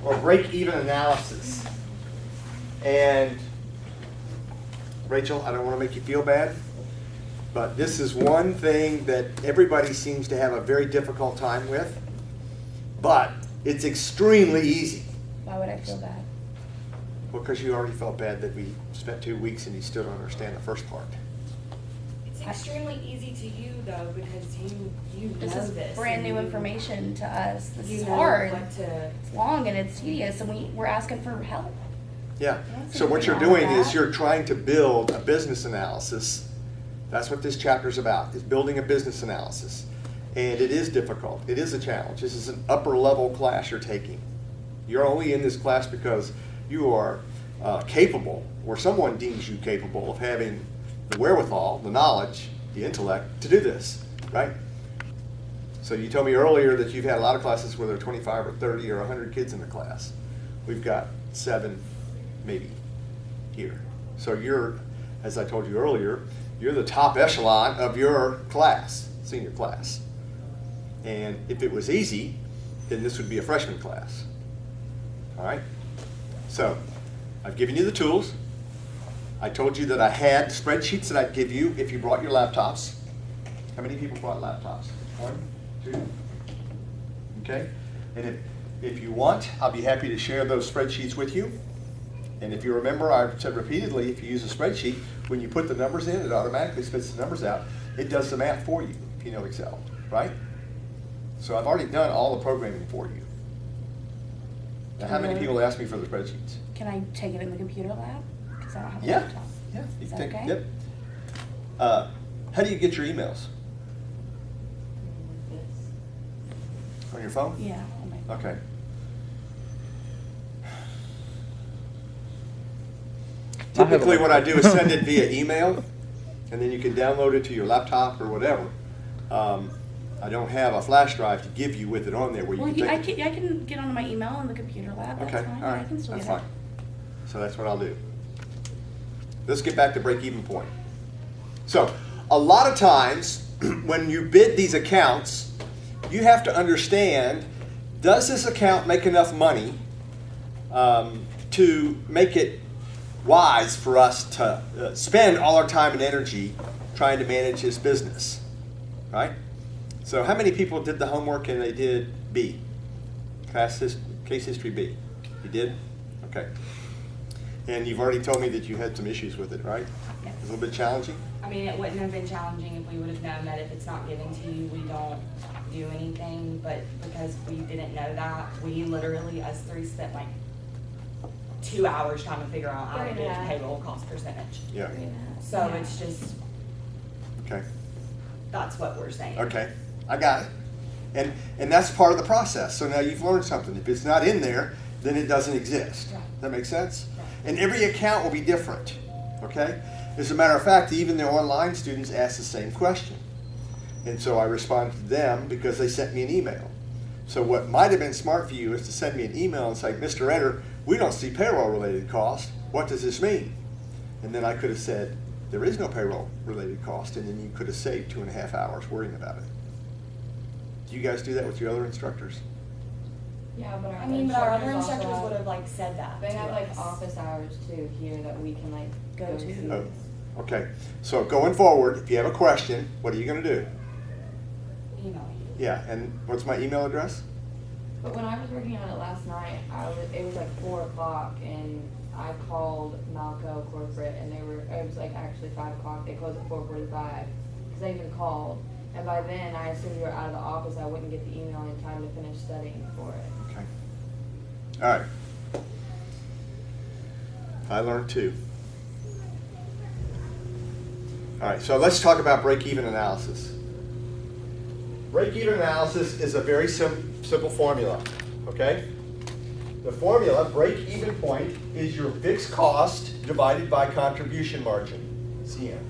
or break-even analysis. And Rachel, I don't want to make you feel bad, but this is one thing that everybody seems to have a very difficult time with, but it's extremely easy. Why would I feel bad? Because you already felt bad that we spent 2 weeks and you still don't understand the first part. It's extremely easy to you though, because you know This is this. brand and new you- information to us. This You is know hard. what to, It's long and it's tedious, and we're asking for help. Yeah, That's so what nothing you're wrong with doing is that. you're trying to build a business analysis. That's what this chapter is about, is building a business analysis. And it is difficult, it is a challenge. This is an upper level class you're taking. You're only in this class because you are capable, or someone deems you capable of having the wherewithal, the knowledge, the intellect to do this, right? So you told me earlier that you've had a lot of classes where there are 25 or 30 or 100 kids in the class. We've got 7, maybe, here. So you're, as I told you earlier, you're the top echelon of your class, senior class. And if it was easy, then this would be a freshman class. All right? So I've given you the tools. I told you that I had spreadsheets that I'd give you if you brought your laptops. How many people brought laptops? 1, 2? Okay? And if you want, I'll be happy to share those spreadsheets with you. And if you remember, I've said repeatedly, if you use a spreadsheet, when you put the numbers in, it automatically spits the numbers out. It does the math for you, if you know Excel, right? So I've already done all the programming for you. Now, how many people ask me for the spreadsheets? Can I take it in the computer lab? Because I don't have a Yeah, laptop. yeah. You Is can that take, okay? yep. How do you get your emails? On your phone? Yeah. Oh my- Okay. I have a- Typically, what I do is send it via email, and then you can download it to your laptop or whatever. I don't have a flash drive to give you with it on there where you Well, can I take it. can get onto my email in the computer lab. That's Okay, fine. all I right, can still that's get it. fine. So that's what I'll do. Let's get back to break-even point. So, a lot of times, when you bid these accounts, you have to understand, does this account make enough money to make it wise for us to spend all our time and energy trying to manage this business, right? So how many people did the homework and they did B? Case history B. You did? Okay. And you've already told me that you had some issues with it, right? Yes. A little bit challenging? I mean, it wouldn't have been challenging if we would have known that if it's not given to you, we don't do anything, but because we didn't know that, we literally, us 3 spent like 2 hours trying to figure out how to get Yeah. payroll cost percentage. Yeah. So Yeah. it's just, Okay. that's what we're saying. Okay. I got it. And that's part of the process. So now you've learned something. If it's not in there, then it doesn't exist. Right. Does that make sense? Right. And every account will be different. Okay? As a matter of fact, even the online students ask the same question. And so I responded to them because they sent me an email. So what might have been smart for you is to send me an email and say, Mr. Eder, we don't see payroll-related cost. What does this mean? And then I could have said, there is no payroll-related cost, and then you could have saved 2.5 hours worrying about it. Do you guys do that with your other instructors? Yeah, but I mean, but our other also instructors would have like said that They to have like us. office hours too here that we can like Go go to. to. Oh, okay. So going forward, if you have a question, what are you going to do? Email you. Yeah, and what's my email address? But when I was working on it last night, it was like 4 o'clock and I called Malco corporate and it was like actually 5 o'clock. They closed at 4:45 because I even called. And by then, I assumed you were out of the office. I wouldn't get the email in time to finish studying for it. Okay. All right. I learned too. All right, so let's talk about break-even analysis. Break-even analysis is a very simple formula, okay? The formula, break-even point, is your fixed cost divided by contribution margin, CM.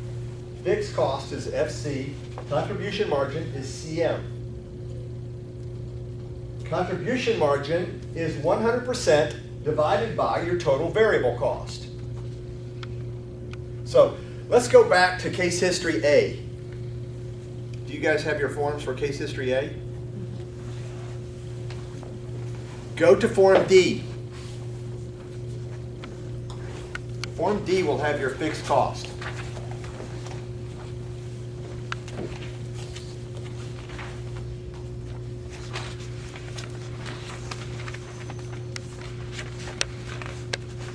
Fixed cost is FC, contribution margin is CM. Contribution margin is 100% divided by your total variable cost. So let's go back to case history A. Do you guys have your forms for case history A? Go to Form D. Form D will have your fixed cost.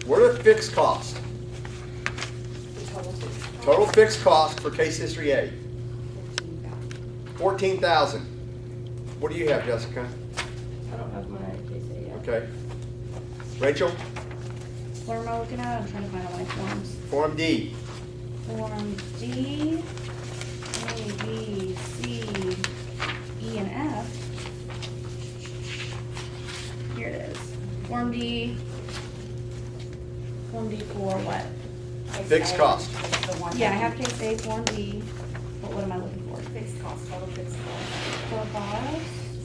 What are the fixed costs? The total fixed cost. Total fixed cost for case history A, 15,000. 14,000. What do you have, Jessica? I don't have my case yet. Okay. Rachel? What am I looking at? I'm trying to find all my forms. Form D. Form D, A, B, C, E, and F. Here it is. Form D. Form D for what? Fixed cost. It's the one Yeah, I that- have case A, Form D. But what am I looking for? Fixed cost, total fixed cost. For boss?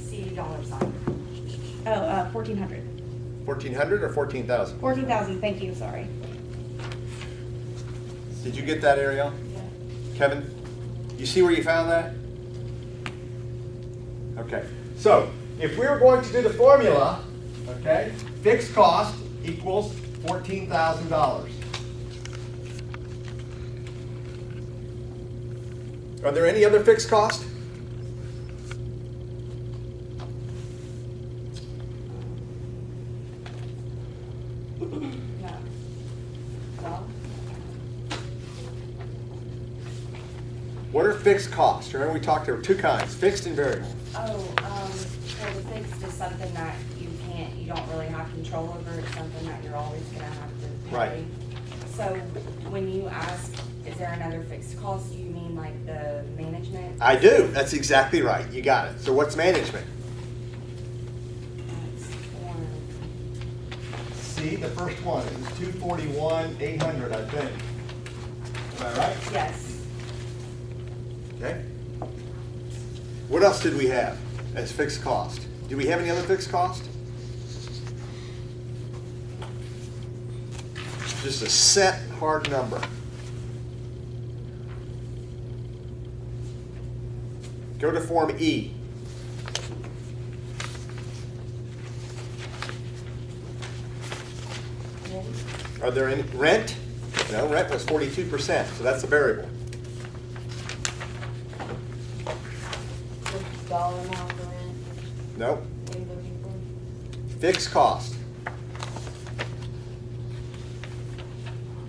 See dollar sign. Oh, 1,400. 1,400 or 14,000? 14,000, thank you, sorry. Did you get that, Ariel? Yeah. Kevin? You see where you found that? Okay. So, if we were going to do the formula, okay, fixed cost equals $14,000. Are there any other fixed cost? No. Well, What are fixed costs? Remember we talked, there were two kinds, fixed and variable. well, the fixed is something that you don't really have control over. It's something that you're always gonna have to pay. Right. So when you ask, is there another fixed cost, you mean like the management? I do, that's exactly right, you got it. So what's management? That's form. C, the first one, it was 241,800, I think. Am I right? Yes. Okay. What else did we have as fixed cost? Do we have any other fixed cost? Just a set hard number. Go to Form E. Are there any, rent? No, rent was 42%, so that's a variable. The dollar amount for rent, Nope. what are you looking for? Fixed cost.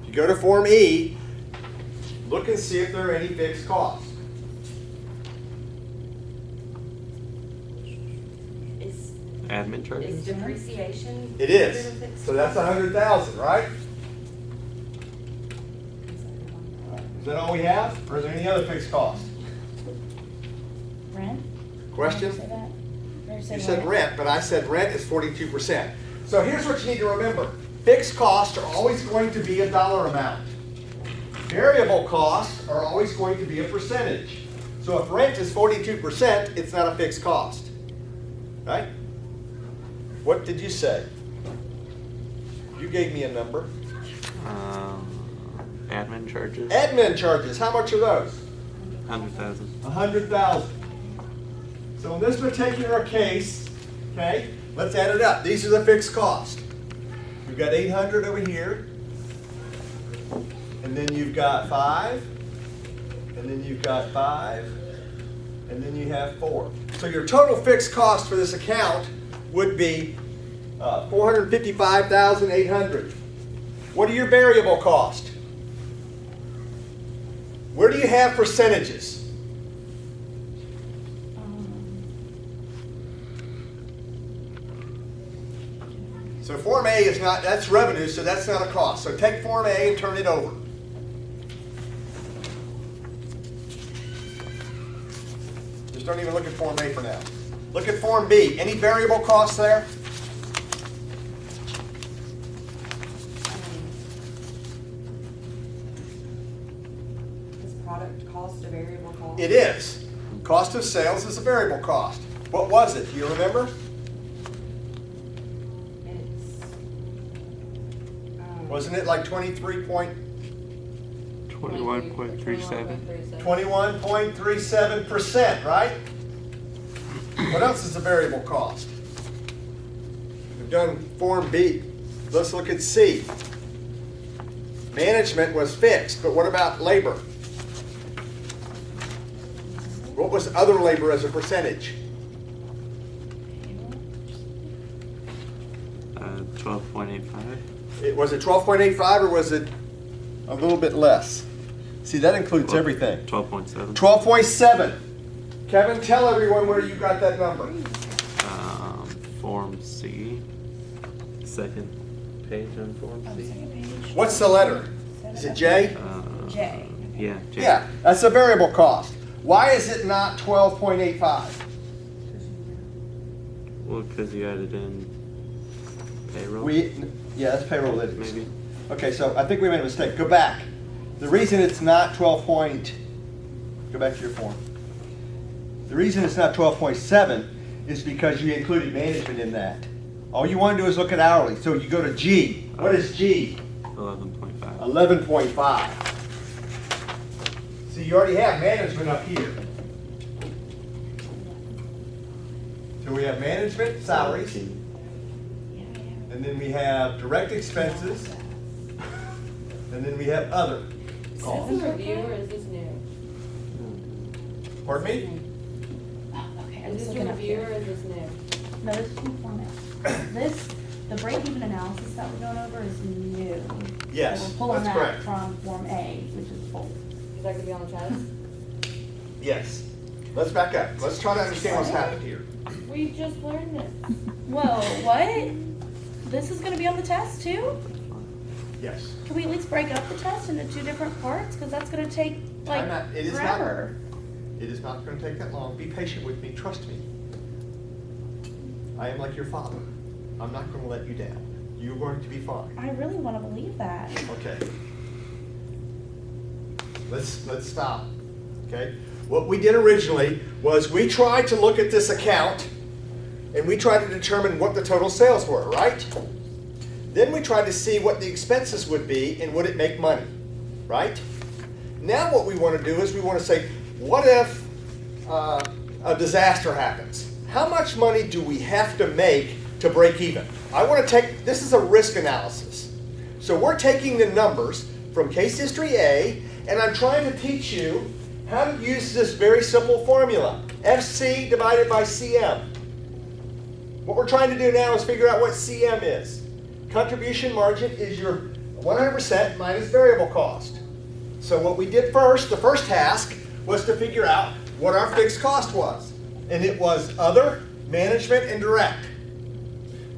You go to Form E, look and see if there are any fixed costs. Is, Admin is charges? depreciation? It is. considered a fixed So that's cost? 100,000, right? Is that all we have? Or is there any other fixed costs? Rent? Question? Did I say that? Did I say You said what? rent, but I said rent is 42%. So here's what you need to remember. Fixed costs are always going to be a dollar amount. Variable costs are always going to be a percentage. So if rent is 42%, it's not a fixed cost. Right? What did you say? You gave me a number. Admin charges? Admin charges, how much are those? 100,000. 100,000. So in this particular case, okay, let's add it up. These are the fixed costs. You've got 800 over here, and then you've got 5, and then you've got 5, and then you have 4. So your total fixed cost for this account would be 455,800. What are your variable costs? Where do you have percentages? So Form A is not, that's revenue, so that's not a cost. So take Form A and turn it over. Just don't even look at Form A for now. Look at Form B. Any variable costs there? Is product cost a variable cost? It is. Cost of sales is a variable cost. What was it? Do you remember? It's, Wasn't it like 23.37%, 21.37. 21.37%, right? What else is a variable cost? We've done Form B. Let's look at C. Management was fixed, but what about labor? What was other labor as a percentage? 12.85. Was it 12.85 or was it a little bit less? See, that includes everything. 12.7. 12.7. Kevin, tell everyone where you got that number. Form C. Second page on Form C. What's the letter? Is it J? J. Yeah. J. Yeah, that's a variable cost. Why is it not 12.85? Well, because you added in payroll. Yeah, that's payroll it is. Maybe. Okay, so I think we made a mistake. Go back. The reason it's not 12 point, go back to your form. The reason it's not 12.7 is because you included management in that. All you want to do is look at hourly. So you go to G. What is G? 11.5. 11.5. So you already have management up here. So we have management salaries, and then we have direct expenses, and then we have other Is costs. this a review or is this new? Pardon me? Okay, I'm Is just this a looking up review here. or is this new? No, this is from Form A. This, the break-even analysis that we're going over is new. Yes, So we're pulling that's that correct. from Form A, which is old. Is that gonna be on the test? Yes. Let's back up. Let's try to understand what's happened here. We just learned this. Whoa, what? This is gonna be on the test too? Yes. Can we at least break up the test into two different parts? Because that's gonna take like I'm not- it is not- forever. It is not going to take that long. Be patient with me. Trust me. I am like your father. I'm not going to let you down. You're going to be fine. I really wanna believe that. Okay. Let's stop. Okay? What we did originally was we tried to look at this account and we tried to determine what the total sales were, right? Then we tried to see what the expenses would be and would it make money, right? Now what we want to do is we want to say, what if a disaster happens? How much money do we have to make to break even? I want to take, this is a risk analysis. So we're taking the numbers from case history A, and I'm trying to teach you how to use this very simple formula. FC divided by CM. What we're trying to do now is figure out what CM is. Contribution margin is your 100% minus variable cost. So what we did first, the first task, was to figure out what our fixed cost was. And it was other, management, and direct.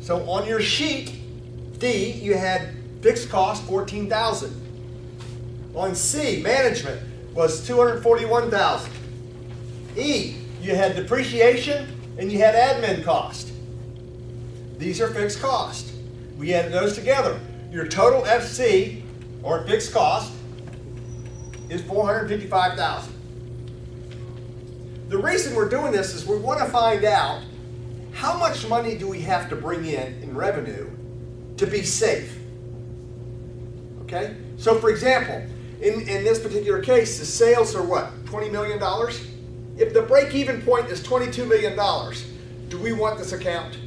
So on your sheet, D, you had fixed cost 14,000. On C, management was 241,000. E, you had depreciation and you had admin cost. These are fixed cost. We added those together. Your total FC, or fixed cost, is 455,000. The reason we're doing this is we want to find out how much money do we have to bring in revenue to be safe. Okay? So for example, in this particular case, the sales are what, $20 million? If the break-even point is $22 million, do we want this account?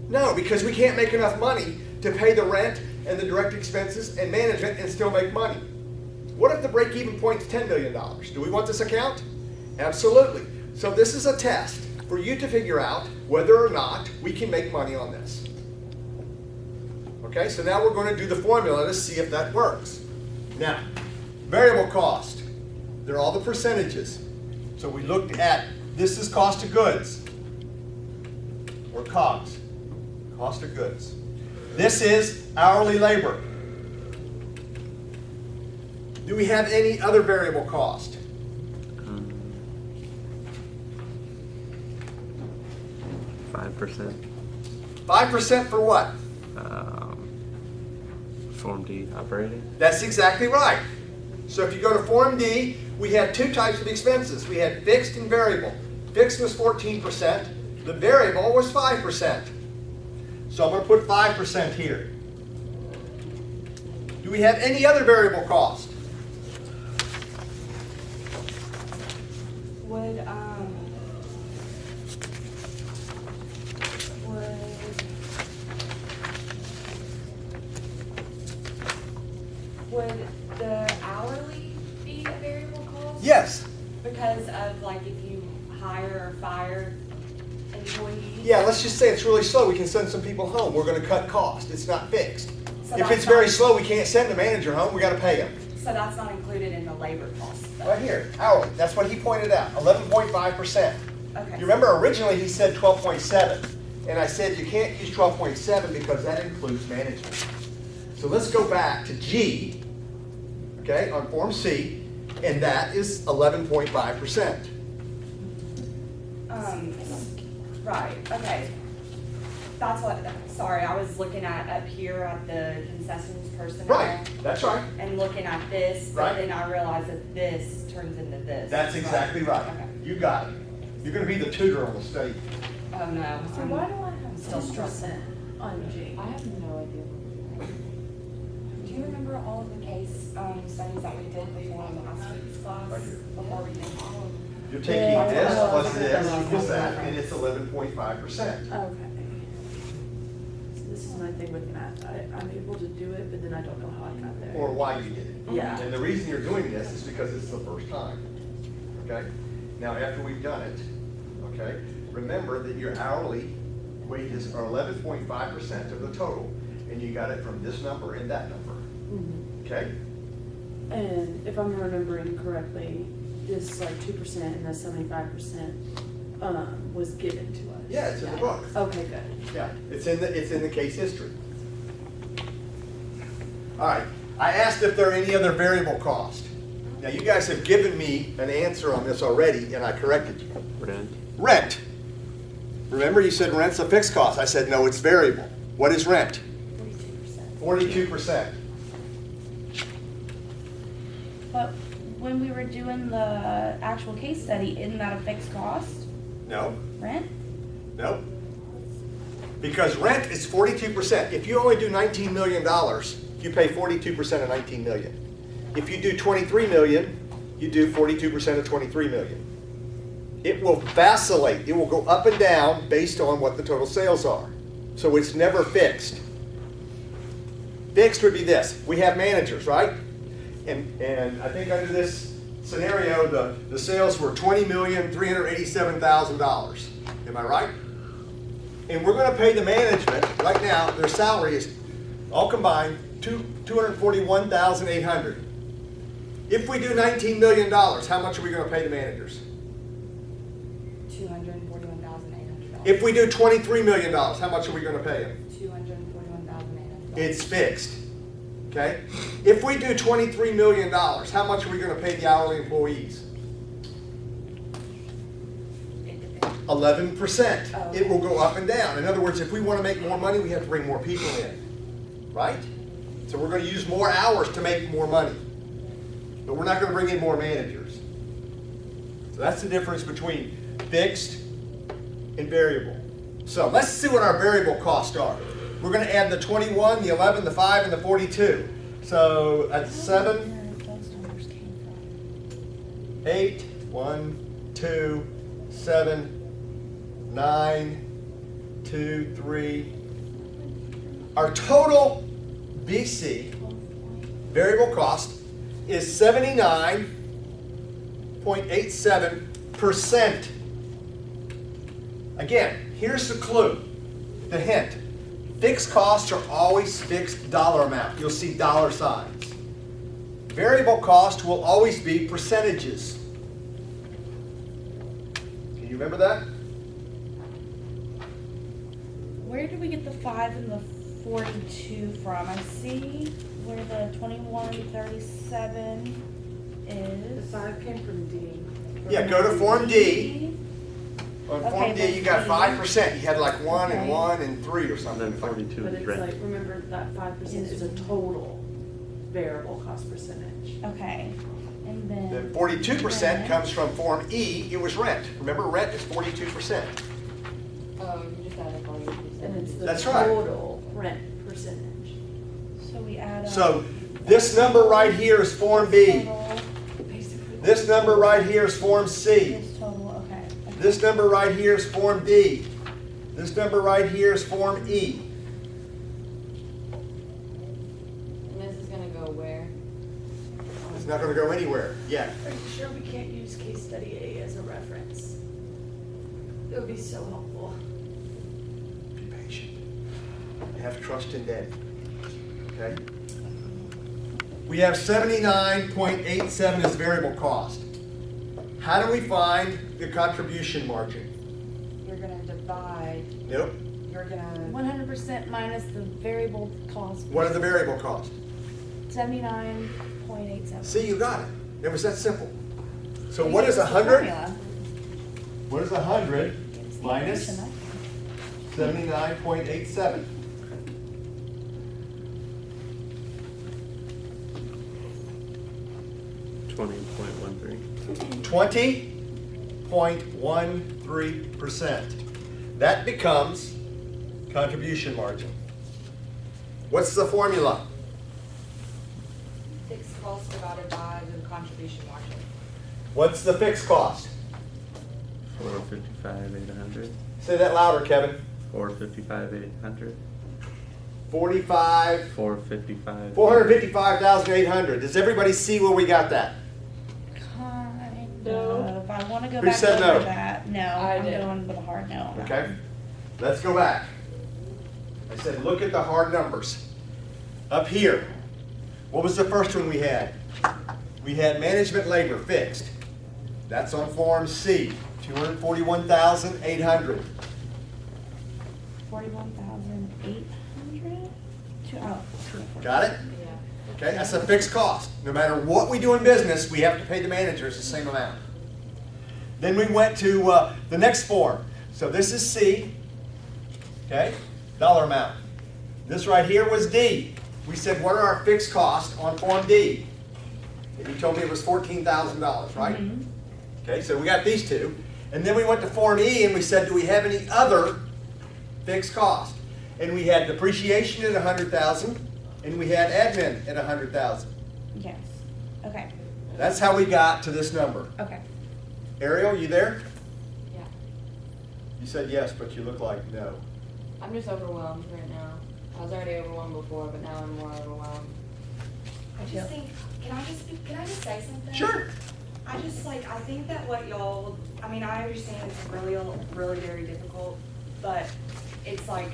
No, because we can't make enough money to pay the rent and the direct expenses and management and still make money. What if the break-even point is $10 million? Do we want this account? Absolutely. So this is a test for you to figure out whether or not we can make money on this. Okay, so now we're going to do the formula to see if that works. Now, variable cost. They're all the percentages. So we looked at, this is cost of goods, or COGS, cost of goods. This is hourly labor. Do we have any other variable cost? 5%. 5% for what? Form D operating. That's exactly right. So if you go to Form D, we had two types of expenses. We had fixed and variable. Fixed was 14%. The variable was 5%. So I'm going to put 5% here. Do we have any other variable cost? Would would the hourly be a variable cost? Yes. Because of like if you hire or fire employees? Yeah, let's just say it's really slow, we can send some people home, we're gonna cut cost, it's not fixed. So If that's it's very not- slow, we can't send the manager home, we gotta pay him. So that's not included in the labor cost though? Right here, hourly, that's what he pointed out, 11.5%. Okay. You remember originally he said 12.7, and I said you can't use 12.7 because that includes management. So let's go back to G, okay, on Form C, and that is 11.5%. Right, okay. That's what, sorry, I was looking at up here at the concessions personnel. Right, that's right. And looking at this, but Right. then I realized that this turns into this. That's exactly right. Okay. You got it. You're gonna be the tutor on the state. Oh, no. So why do I have still 10% on G? I have no idea. Do you remember all of the case studies that we did before in last week's class? Right here. Before we did all of them? You're taking Yeah. this plus Oh, this okay. equals that, and it's 11.5%. Okay. So this is my thing with math. I'm able to do it, but then I don't know how I got there. Or why you did it. Yeah. And the reason you're doing this is because it's the first time, okay? Now, after we've done it, okay, remember that your hourly wages are 11.5% of the total, and you got it from this number and that number, Mhm. okay? And if I'm remembering correctly, this like 2% and the 75% was given to us. Yeah, it's in the book. Okay, good. Yeah, it's in the case history. All right, I asked if there are any other variable cost. Now, you guys have given me an answer on this already, and I corrected you. Rent. Rent. Remember, you said rent's a fixed cost. I said, no, it's variable. What is rent? 42%. 42%. But when we were doing the actual case study, isn't that a fixed cost? No, Rent? no. Because rent is 42%. If you only do $19 million, you pay 42% of 19 million. If you do 23 million, you do 42% of 23 million. It will vacillate. It will go up and down based on what the total sales are. So it's never fixed. Fixed would be this. We have managers, right? And I think under this scenario, the sales were $20,387,000. Am I right? And we're going to pay the management, right now, their salary is all combined, $241,800. If we do $19 million, how much are we going to pay the managers? $241,800. If we do $23 million, how much are we going to pay them? $241,800. It's fixed, okay? If we do $23 million, how much are we going to pay the hourly employees? It depends. 11%. Oh. It will go up and down. In other words, if we want to make more money, we have to bring more people in, right? So we're going to use more hours to make more money. But we're not going to bring in more managers. So that's the difference between fixed and variable. So let's see what our variable costs are. We're going to add the 21, the 11, the 5, and the 42. So at 7, Where those numbers came from. 8, 1, 2, 7, 9, 2, 3. Our total BC, variable cost, is 79.87%. Again, here's the clue, the hint. Fixed costs are always fixed dollar amount. You'll see dollar signs. Variable cost will always be percentages. Can you remember that? Where did we get the 5 and the 42 from? I see where the 2137 The is. 5 came from D. Yeah, go to Form D. On Form Okay, D, you got that's 5%. You had like 1 and Okay. 1 and 3 or And something. then 42 But is it's rent. like, remember that 5% is a total variable cost percentage. Okay, and then. Then 42% rent. comes from Form E. It was rent. Remember, rent is 42%. Oh, you just add up all your percentages. And it's the That's right. total rent percentage. So we add up. So this number right here is Form B. Total, Basically. This number right here is Form C. this total, okay. This number right here is Form D. This number right here is Form E. And this is gonna go where? not gonna go anywhere yet. Are you sure we can't use case study A as a reference? It would be so helpful. Be patient. Have trust in Daddy. Okay? We have 79.87 as variable cost. How do we find the contribution margin? You're gonna divide, Nope. you're gonna, 100% minus the variable cost. What are the variable costs? 79.87. See, you got it. It was that simple. So You what gave is us the 100? formula. What is 100 Give us the minus information, 79.87? $20.13. 20.13%. That becomes contribution margin. What's the formula? fixed cost divided by the contribution margin. What's the fixed cost? 455,800. Say that louder, Kevin. 455,800. 45, 455. 455,800. Does everybody see where we got that? Kind No. of. I want to go Who back said over no? that. No, I I'm did. going with a hard no. on that Okay, one. let's go back. I said, look at the hard numbers. Up here, what was the first one we had? We had management labor fixed. That's on Form C, 241,800. 41,800? Oh, Got it? Yeah. Okay, that's a fixed cost. No matter what we do in business, we have to pay the managers the same amount. Then we went to the next form. So this is C, okay, dollar amount. This right here was D. We said, what are our fixed costs on Form D? And you told me it was $14,000, right? Mhm. Okay, so we got these two. And then we went to Form E and we said, do we have any other fixed cost? And we had depreciation at 100,000 and we had admin at 100,000. Yes. Okay. That's how we got to this number. Okay. Ariel, you there? Yeah. You said yes, but you look like no. I'm just overwhelmed right now. I was already overwhelmed before, but now I'm more overwhelmed. I just think, can I just say something? Sure. I just I think that what y'all, I mean, I understand it's really, really very difficult, but it's like,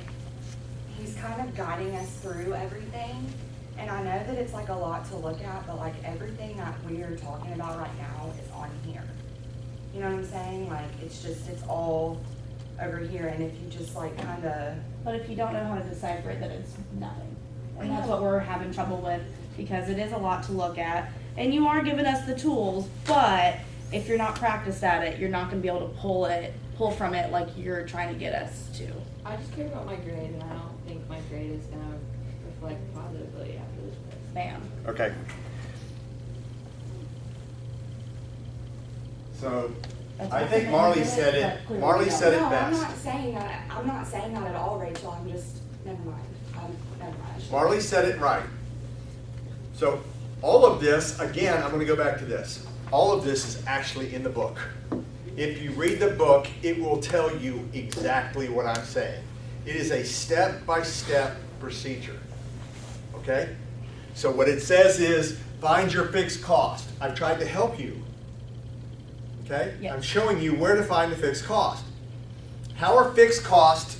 he's kind of guiding us through everything. And I know that it's like a lot to look at, but like everything that we are talking about right now is on here. You know what I'm saying? Like, it's all over here, and if you just like kinda, But if you don't know how to decipher it, then it's nothing. And I that's know. what we're having trouble with, because it is a lot to look at. And you are giving us the tools, but if you're not practiced at it, you're not gonna be able to pull from it like you're trying to get us to. I just care about my grade, and I don't think my grade is gonna reflect positively after this quiz. Bam. Okay. So, That's I what think I'm Marley gonna do said but it, clearly Marley we don't. said it no, best. I'm not saying that at all, Rachel, I'm just, never mind. Never mind. Marley said it right. So, all of this, again, I'm gonna go back to this. All of this is actually in the book. If you read the book, it will tell you exactly what I'm saying. It is a step-by-step procedure, okay? So what it says is, find your fixed cost. I've tried to help you, okay? Yes. I'm showing you where to find the fixed cost. How are fixed costs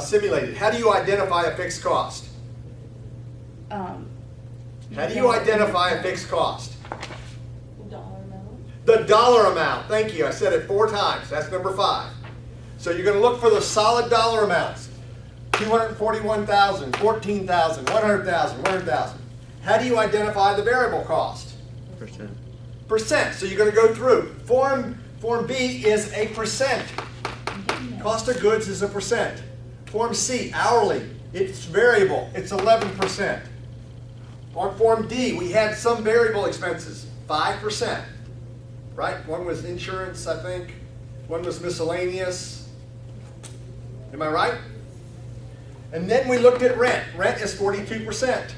simulated? How do you identify a fixed cost? How do you identify a fixed cost? Dollar amount. The dollar amount. Thank you. I said it 4 times. That's number 5. So you're going to look for the solid dollar amounts. 241,000, 14,000, 100,000, 100,000. How do you identify the variable cost? Percent. Percent. So you're going to go through. Form B is a percent. Cost of goods is a percent. Form C, hourly. It's variable. It's 11%. On Form D, we had some variable expenses, 5%. Right? One was insurance, I think. One was miscellaneous. Am I right? And then we looked at rent. Rent is 42%.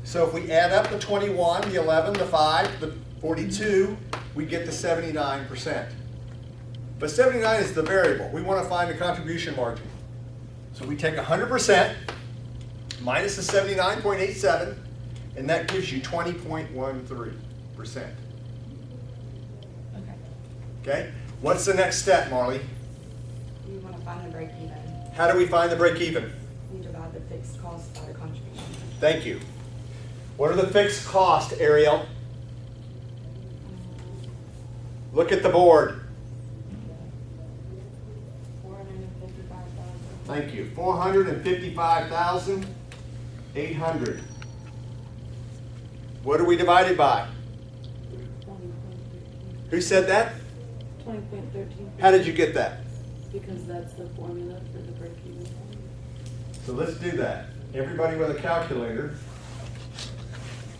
So if we add up the 21, the 11, the 5, the 42, we get to 79%. But 79 is the variable. We want to find the contribution margin. So we take 100% minus the 79.87, and that gives you 20.13. Okay. Okay? What's the next step, Marley? We wanna find the break even. How do we find the break even? We divide the fixed costs by the contribution. Thank you. What are the fixed costs, Ariel? Look at the board. 455,000. Thank you. 455,800. What are we divided by? 20.13. Who said that? 20.13. How did you get that? Because that's the formula for the break-even point. So let's do that. Everybody with a calculator.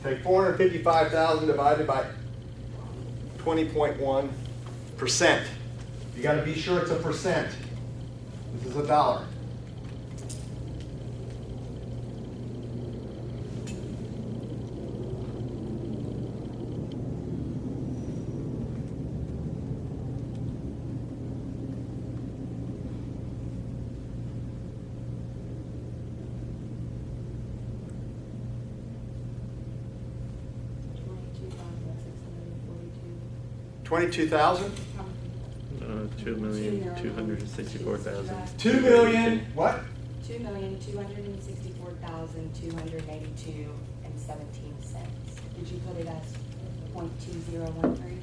Take 455,000 divided by 20.1%. You got to be sure it's a percent. This is a dollar. $22,000? 2,264,000. 2 million, what? 2,264,282.17 cents. Did you put it as 0.2013?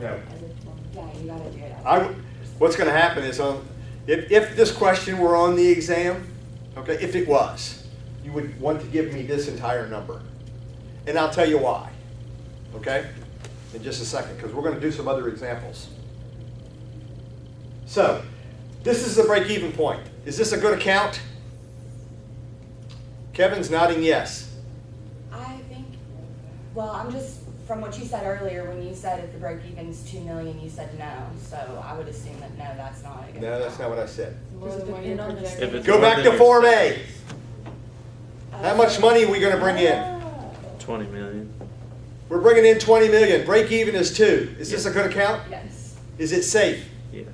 No. Yeah, you gotta do it as. What's going to happen is, if this question were on the exam, okay, if it was, you would want to give me this entire number. And I'll tell you why, okay, in just a second, because we're going to do some other examples. So, this is the break-even point. Is this a good account? Kevin's nodding yes. I think, well, I'm just, from what you said earlier, when you said if the break even's 2 million, you said no. So I would assume that no, that's not a good. No, that's not what I said. More than what you're Depend on the projecting. If it's Go more back than to your Form A. sales, How much money are we going to bring in? 20 million. We're bringing in 20 million. Break even is 2. Is this a good account? Yes. Is it safe? Yes.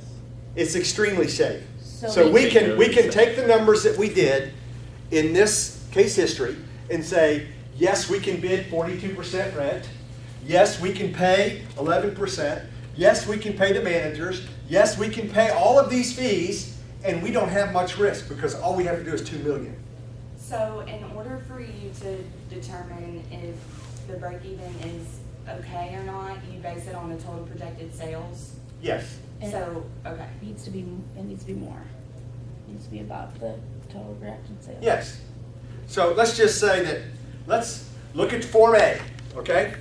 It's extremely safe. So So we we can take the numbers that we did in this case history and say, yes, we can bid 42% rent. Yes, we can pay 11%. Yes, we can pay the managers. Yes, we can pay all of these fees, and we don't have much risk because all we have to do is 2 million. So in order for you to determine if the break even is okay or not, you base it on the total projected sales. Yes. And So, okay. it needs to be more. It needs to be above the total projected sales. Yes. So let's just say that, let's look at Form A, okay?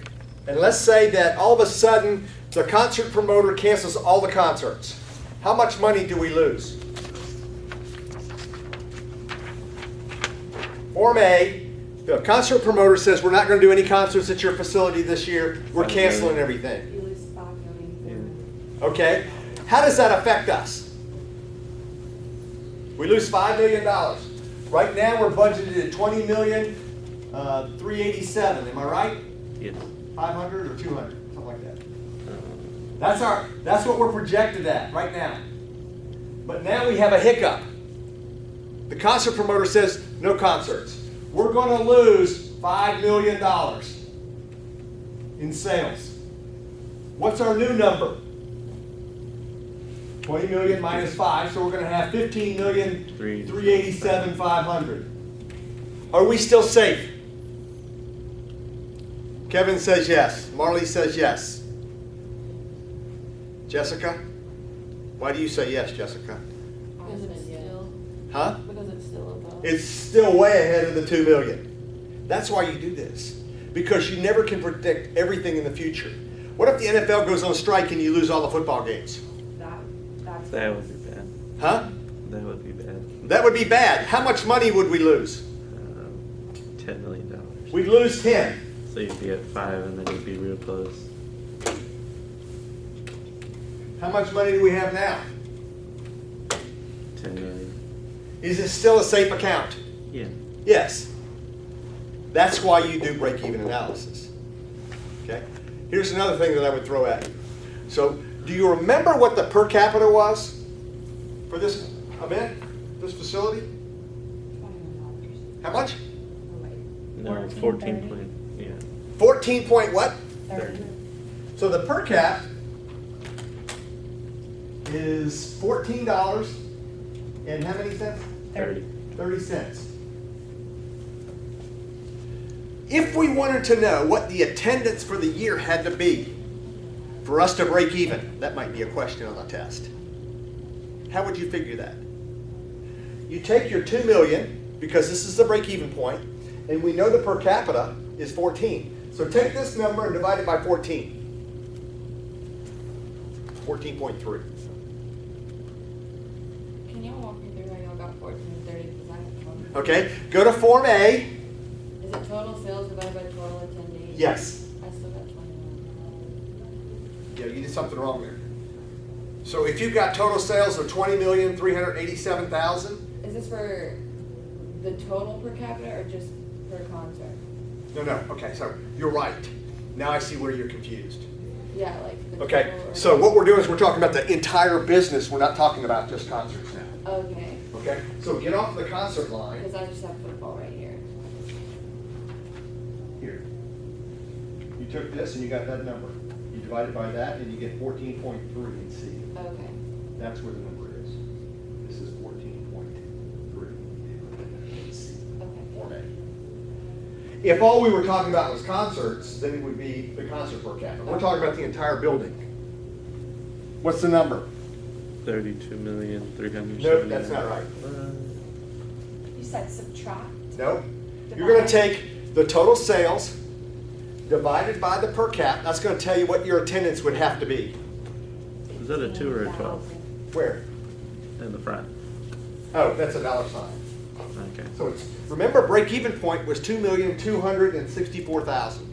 And let's say that all of a sudden, the concert promoter cancels all the concerts. How much money do we lose? Form A, the concert promoter says, we're not going to do any concerts at your facility this year. We're canceling everything. You lose 5 million. Okay? How does that affect us? We lose $5 million. Right now, we're budgeted at $20,387,000. Am I right? Yes. 500 or 200, something like that. Uh, That's what we're projected at right now. But now we have a hiccup. The concert promoter says no concerts. We're going to lose $5 million in sales. What's our new number? 20 million minus 5, so we're going to have 15,387,500. Are we still safe? Kevin says yes. Marley says yes. Jessica? Why do you say yes, Jessica? Because it's still, Huh? because it's still above. It's still way ahead of the 2 million. That's why you do this. Because you never can predict everything in the future. What if the NFL goes on strike and you lose all the football games? That's. That would be bad. Huh? That would be bad. That would be bad. How much money would we lose? $10 million. We'd lose 10. So you'd be at 5 and then you'd be real close. How much money do we have now? 10 million. Is it still a safe account? Yeah. Yes. That's why you do break-even analysis. Okay? Here's another thing that I would throw at you. So, do you remember what the per capita was for this event, this facility? $21. How much? Oh, wait. No, 14.30. 14 point. Yeah. 14 point what? 30. So the per cap is $14 and how many cents? 30. 30 cents. If we wanted to know what the attendance for the year had to be for us to break even, that might be a question on the test. How would you figure that? You take your 2 million, because this is the break-even point, and we know the per capita is 14. So take this number and divide it by 14. 14.3. Can y'all walk me through how y'all got 1430? Because I have trouble. Okay, go to Form A. Is it total sales divided by total attendees? Yes. I still got 21. Yeah, you did something wrong there. So if you've got total sales of 20,387,000, Is this for the total per capita or just per concert? no, okay, so you're right. Now I see where you're confused. Yeah, like the Okay, total or- so what we're doing is we're talking about the entire business. We're not talking about just concerts now. Okay, Okay, so get off the concert line. because I just have football right here. Here. You took this and you got that number. You divide it by that and you get 14.3 in C. Okay. That's where the number is. This is 14.3 in C. Okay. Form A. If all we were talking about was concerts, then it would be the concert per capita. We're talking about the entire building. What's the number? 32,370,000. Nope, that's not right. You said subtract? Nope. You're gonna take the total sales divided by the per cap. That's gonna tell you what your attendance would have to be. Is that a 2 or a 12 Where? in the front? Oh, that's a dollar sign. Okay. So it's, remember, break-even point was 2,264,000.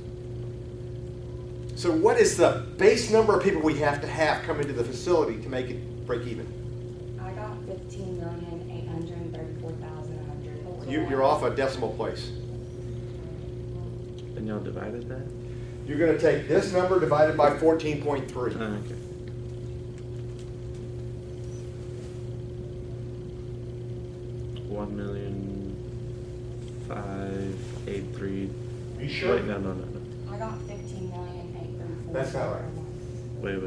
So what is the base number of people we have to have come into the facility to make it break even? I got 15,834,100. You're off a decimal place. And y'all divided that? You're gonna take this number divided by 14.3. Okay. $1,583,000. You sure? Wait, no. I got 15,834,100. That's not right. Wait.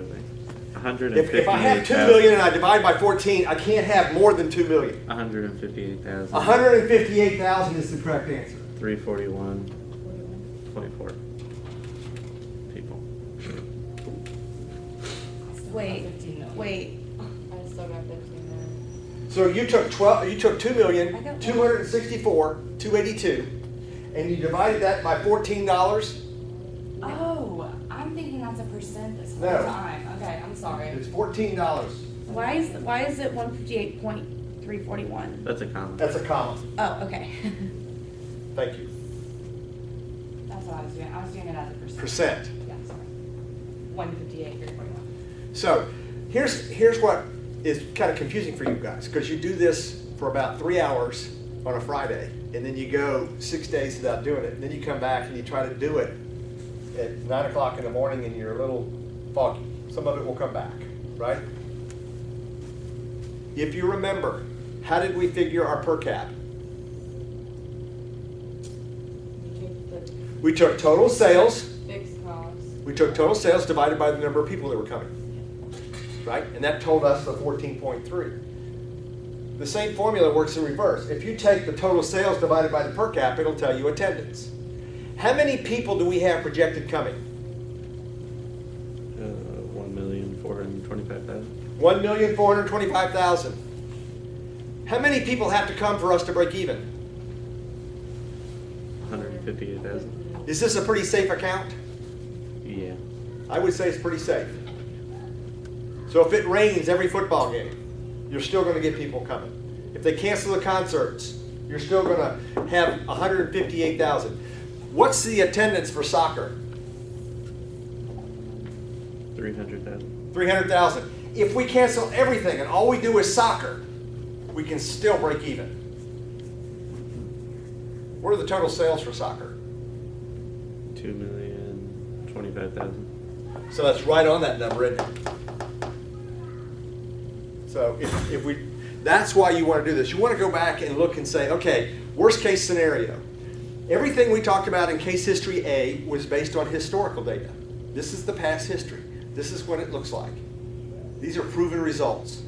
If I have 2 million and I divide by 14, I can't have more than 2 million. 158,000. 158,000 is the correct answer. 341.24 people. Wait, wait. I still got 15 So you took 2,264,282, and you divided that by $14. Oh, I'm thinking that's a percent this whole No. time. Okay, I'm sorry. It's $14. Why is it 158.341? That's a comma. That's a comma. Oh, okay. Thank you. That's what I was doing. I was doing it as a percent. Percent. Yeah, sorry. 158,341. So here's what is kind of confusing for you guys, because you do this for about 3 hours on a Friday, and then you go 6 days without doing it, and then you come back and you try to do it at 9 o'clock in the morning and you're a little foggy. Some of it will come back, right? If you remember, how did we figure our per cap? We took total sales. Fixed costs. We took total sales divided by the number of people that were coming, right? And that told us the 14.3. The same formula works in reverse. If you take the total sales divided by the per cap, it'll tell you attendance. How many people do we have projected coming? 1,425,000. 1,425,000. How many people have to come for us to break even? 158,000. Is this a pretty safe account? Yeah. I would say it's pretty safe. So if it rains every football game, you're still going to get people coming. If they cancel the concerts, you're still going to have 158,000. What's the attendance for soccer? 300,000. 300,000. If we cancel everything and all we do is soccer, we can still break even. What are the total sales for soccer? 2,025,000. So that's right on that number, isn't it? So if we, that's why you want to do this. You want to go back and look and say, okay, worst case scenario. Everything we talked about in case history A was based on historical data. This is the past history. This is what it looks like. These are proven results.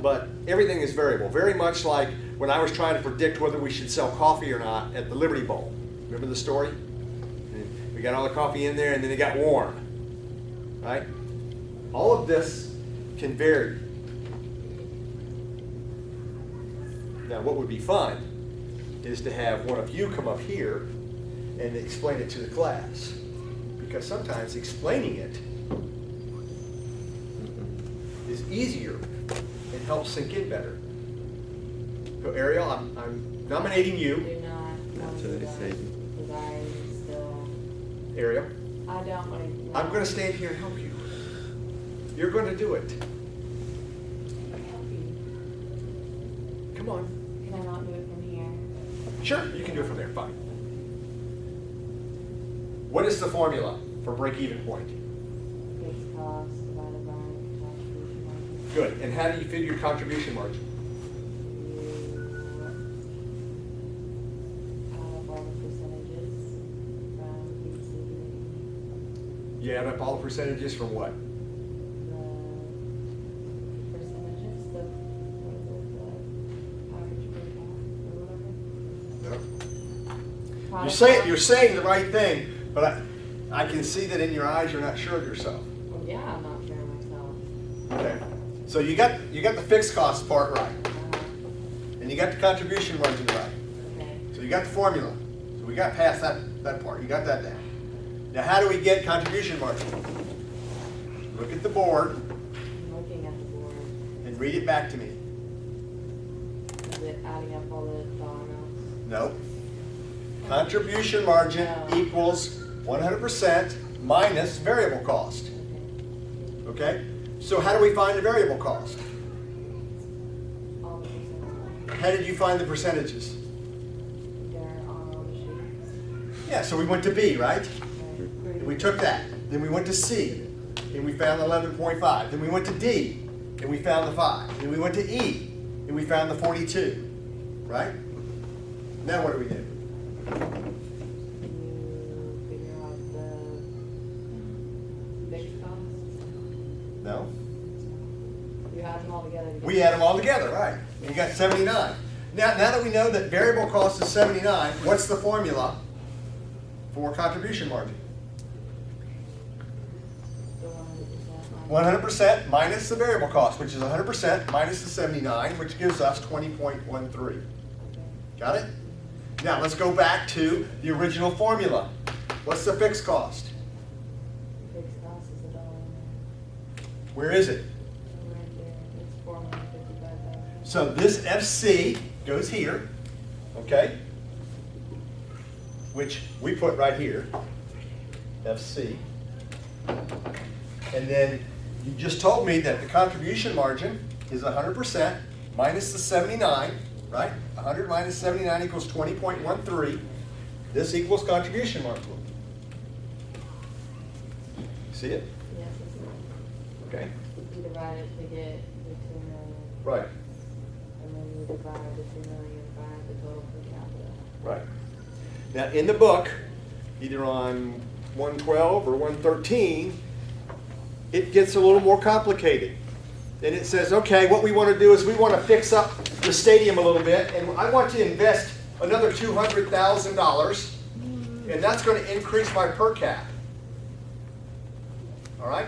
But everything is variable, very much like when I was trying to predict whether we should sell coffee or not at the Liberty Bowl. Remember the story? And we got all the coffee in there and then it got warm, right? All of this can vary. Now, what would be fun is to have one of you come up here and explain it to the class. Because sometimes explaining it is easier and helps sink in better. So Ariel, I'm nominating you. Do not. That's what I said. Because I still, Ariel, I don't want to. I'm going to stand here and help you. You're going to do it. Come on. Can I not do it from here? Sure, you can do it from there. Fine. What is the formula for break-even point? Fixed cost divided by contribution margin. Good. And how do you figure your contribution margin? You add up all the percentages from each city. You add up all the percentages from what? The percentages, what is it, the average per cap or whatever? You're saying the right thing, but I can see that in your eyes you're not sure of yourself. Well, yeah, I'm not sure of myself. Okay. So you got the fixed cost part right, Uh-huh. and you got the contribution margin right. Okay. So you got the formula. So we got past that part. You got that down. Now how do we get contribution margin? Look at the board I'm looking at the board. and read it back to me. Is it adding up all the dollar amounts? No. Contribution margin equals 100% minus variable cost. Okay. Okay? So how do we find the variable cost? All the percentages. How did you find the percentages? They're on the sheets. Yeah, so we went to B, right? Right. And we took that. Then we went to C, and we found 11.5. Then we went to D, and we found the 5. Then we went to E, and we found the 42. Right? Now what do we do? You figure out the fixed costs. No? You add them all together. to get We add them all together, right? You got 79. Now that we know that variable cost is 79, what's the formula for contribution margin? the 100% 100% minus the variable cost, which is 100% minus the 79, which gives us 20.13. Okay. Got it? Now let's go back to the original formula. What's the fixed cost? Fixed cost is $1. Where is it? Right there. It's $455,000. So this FC goes here, okay? Which we put right here, FC. And then you just told me that the contribution margin is 100% minus the 79, right? 100 minus 79 equals 20.13. This equals contribution margin. See it? Yes, it's Okay. you divide it to get the 2 million, Right, and then you divide the 2 million by the total per capita. right. Now in the book, either on 112 or 113, it gets a little more complicated. And it says, okay, what we want to do is we want to fix up the stadium a little bit, and I want to invest another $200,000, and that's going to increase my per cap. All right?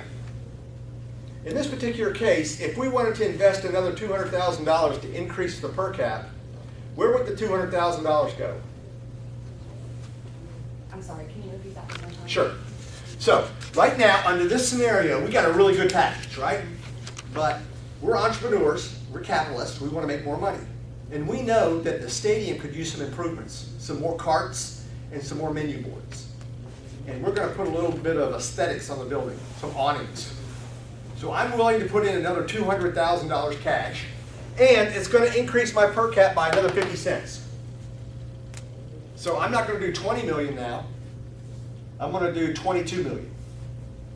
In this particular case, if we wanted to invest another $200,000 to increase the per cap, where would the $200,000 go? I'm sorry, can you repeat that one more time? Sure. So, right now, under this scenario, we got a really good package, right? But we're entrepreneurs, we're capitalists, we want to make more money. And we know that the stadium could use some improvements, some more carts and some more menu boards. And we're going to put a little bit of aesthetics on the building, some awnings. So I'm willing to put in another $200,000 cash, and it's going to increase my per cap by another 50 cents. So I'm not going to do 20 million now. I'm going to do 22 million.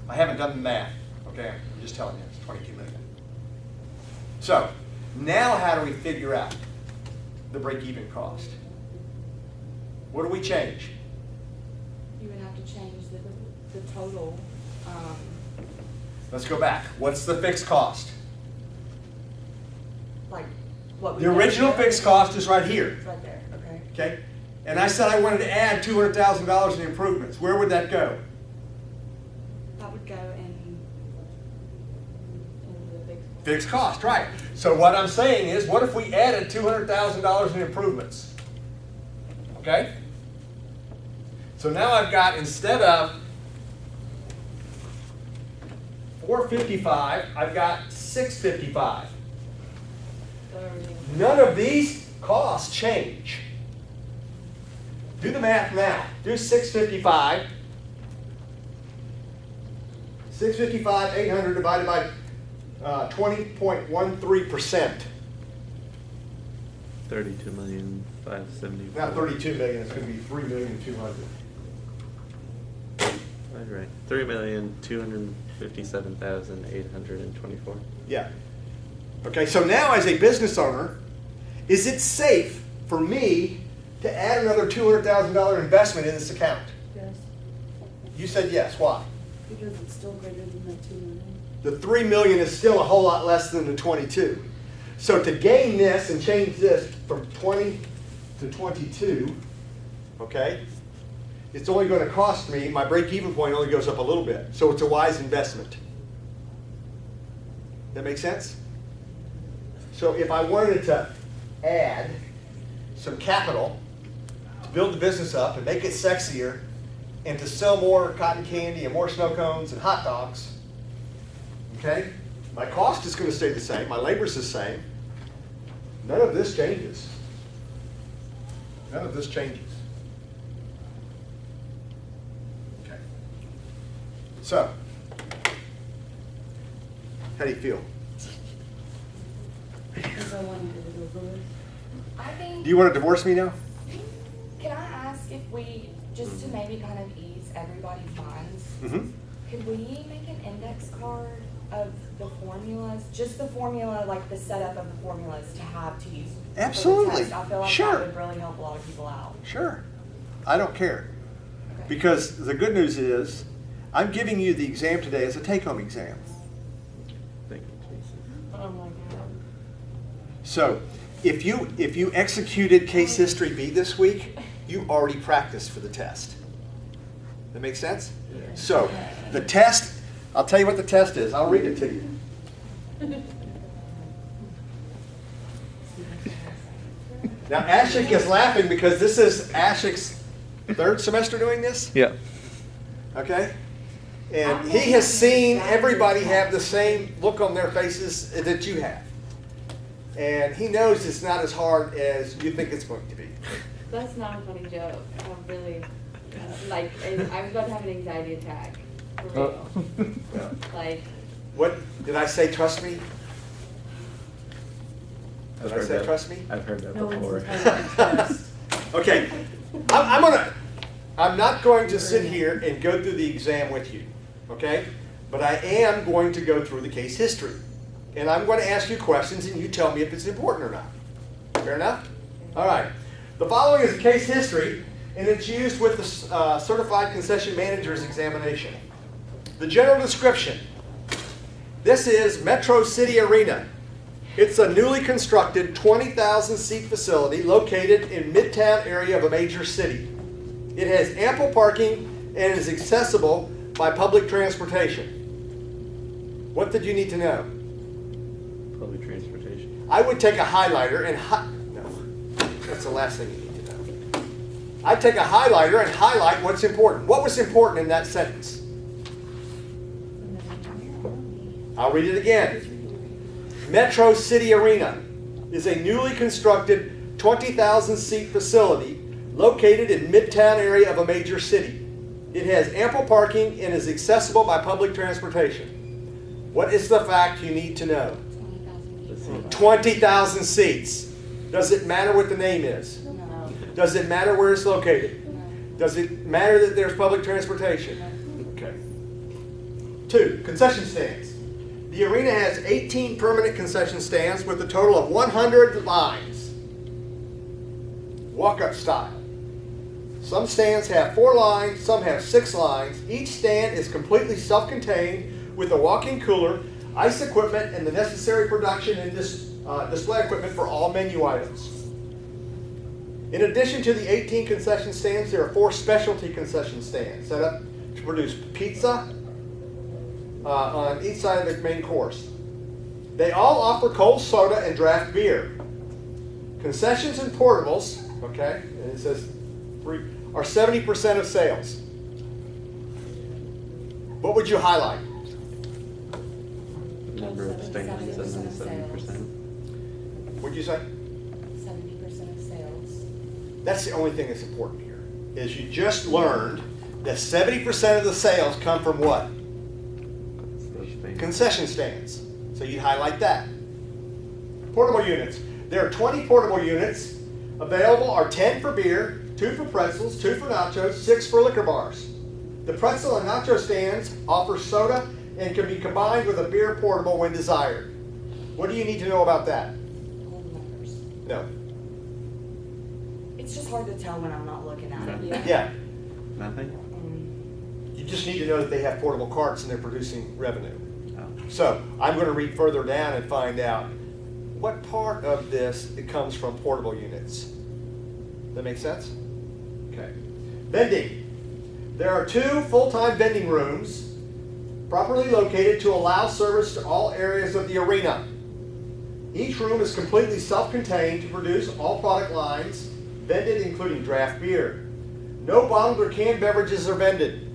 I haven't done the math, okay? I'm just telling you, it's 22 million. So, now how do we figure out the break-even cost? What do we change? You would have to change the The total, Let's go back. What's the fixed cost? like, what we. The original fixed cost is right here, It's right there, okay. okay? And I said I wanted to add $200,000 in improvements. Where would that go? That would go in, And the big. Fixed cost, right. So what I'm saying is, what if we added $200,000 in improvements? Okay? So now I've got, instead of 455, I've got 655. So everything. None of these costs change. Do the math now. Do 655. 655, 800 divided by 20.13%. 32,570,000. Not 32 million, it's going to be 3,200,000. Right. 3,257,824. Yeah. Okay, so now as a business owner, is it safe for me to add another $200,000 investment in this account? Yes, You said yes. Why? because it's still greater than the 2 million. The 3 million is still a whole lot less than the 22. So to gain this and change this from 20 to 22, okay, it's only going to cost me, my break-even point only goes up a little bit. So it's a wise investment. That make sense? So if I wanted to add some capital to build the business up and make it sexier and to sell more cotton candy and more snow cones and hot dogs, okay, my cost is going to stay the same, my labor's the same. None of this changes. None of this changes. Okay. So, how do you feel? Because I wanted to go over with. I think. Do you want to divorce me now? Can I ask if we, just to maybe kind of ease everybody's minds, Mm-hmm. could we make an index card of the formulas? Just the formula, like the setup of the formulas to have to use. for the Absolutely. test? I feel like Sure. that would really help a lot of people out. Sure. I don't care. Okay. Because the good news is, I'm giving you the exam today as a take-home exam. Thank you, Jason. Oh my God. So, if you executed case history B this week, you already practiced for the test. That make sense? So, the test, I'll tell you what the test is. I'll read it to you. Now, Ashik is laughing because this is Ashik's third semester doing this. Yeah. Okay? And he has seen everybody have the same look on their faces that you have. And he knows it's not as hard as you think it's going to be. That's not a funny joke. I'm really, like, I'm about to have an anxiety attack. For real. Like, What, did I say trust me? I've Did I heard say that. trust me? I've heard that No one's before. entitled to trust. Okay, I'm not going to sit here and go through the exam with you, okay? But I am going to go through the case history. And I'm going to ask you questions and you tell me if it's important or not. Fair enough? All right. The following is a case history and it's used with the Certified Concession Manager's examination. The general description. This is Metro City Arena. It's a newly constructed 20,000 seat facility located in Midtown area of a major city. It has ample parking and is accessible by public transportation. What did you need to know? Public transportation. I would take a highlighter and no, that's the last thing you need to know. I'd take a highlighter and highlight what's important. What was important in that sentence? I'll read it again. Metro City Arena is a newly constructed 20,000 seat facility located in Midtown area of a major city. It has ample parking and is accessible by public transportation. What is the fact you need to know? 20,000 20,000 seats. Does it matter what the name is? No. Does it matter where it's located? No. Does it matter that there's public transportation? Okay. 2, concession stands. The arena has 18 permanent concession stands with a total of 100 lines. Walk-up style. Some stands have 4 lines, some have 6 lines. Each stand is completely self-contained with a walk-in cooler, ice equipment, and the necessary production and display equipment for all menu items. In addition to the 18 concession stands, there are 4 specialty concession stands set up to produce pizza on each side of the main course. They all offer cold soda and draft beer. Concessions and portables, okay, and it says are 70% of sales. What would you highlight? Number of stands, 70% of 70%. What'd you say? 70% of sales. That's the only thing that's important here, is you just learned that 70% of the sales come from what? Concession stands. So you'd highlight that. Portable units. There are 20 portable units. Available are 10 for beer, 2 for pretzels, 2 for nachos, 6 for liquor bars. The pretzel and nacho stands offer soda and can be combined with a beer portable when desired. What do you need to know about that? All the numbers. No. It's just hard to tell when I'm not looking at it. Yeah. Yeah. Nothing? You just need to know that they have portable carts and they're producing revenue. Oh. So I'm going to read further down and find out what part of this it comes from portable units. That make sense? Okay. Vending. There are 2 full-time vending rooms properly located to allow service to all areas of the arena. Each room is completely self-contained to produce all product lines vended, including draft beer. No bottled or canned beverages are vended.